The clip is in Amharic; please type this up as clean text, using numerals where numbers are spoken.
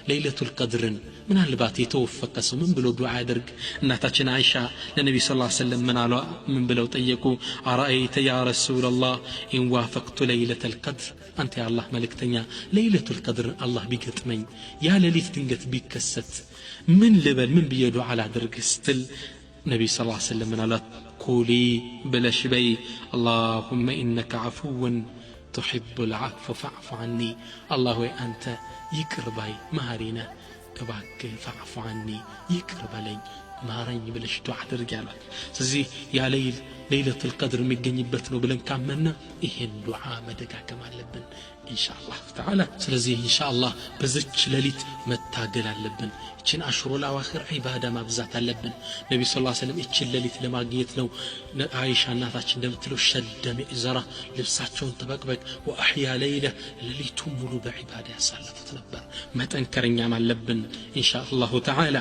ለይለቱል ቀድርን ምናልባት የተወፈቀ ሰው ምን ብሎ ዱዓ ያደርግ? እናታችን አይሻ ለነብዩ ሰለላሁ ዐለይሂ ወሰለም ምን ብለው ጠየቁ? አራአይተ ያ ረሱላላህ ኢን ዋፈቅቱ ለይለቱል ቀድር፣ አንተ የአላህ መልእክተኛ ለይለቱል ቀድር አላህ ቢገጥመኝ ያ ሌሊት ድንገት ቢከሰት ምን ልበል? ምን ብዬ ዱዓ ላድርግ ስትል ነብዩ ሰለላሁ ዐለይሂ ወሰለም አላት ቁሊ ብለሽ በይ አላሁመ ኢነከ ዐፉወን ቱሒቡል ዐፍወ ፈዕፉ ዐኒ፣ አላህ ሆይ አንተ ይቅር ባይ መሐሪ ነህ፣ እባክህ ፈዕፉ ዐኒ ይቅር በለኝ ማረኝ ብለሽ ዱዓ አድርጊ አሏት። ስለዚህ ያ ለይለቱል ቀድር የሚገኝበት ነው ብለን ካመና ይሄን ዱዓ መደጋገም አለብን ኢንሻአላህ ተዓላ። ስለዚህ ኢንሻአላህ በዚች ሌሊት መታገል አለብን። እቺን አሽሩል አዋኺር ዒባዳ ማብዛት አለብን። ነብዩ ሰለላሁ ዐለይሂ ወሰለም እቺን ሌሊት ለማግኘት ነው አይሻ እናታችን እንደምትለው ሸደ ሚዕዘራ ልብሳቸውን ተበቅበቅ ወአህያ ለይለ ሌሊቱን ሙሉ በዒባዳ ያሳለፉት ነበር። መጠንከረኛም አለብን ኢንሻአላህ ተዓላ።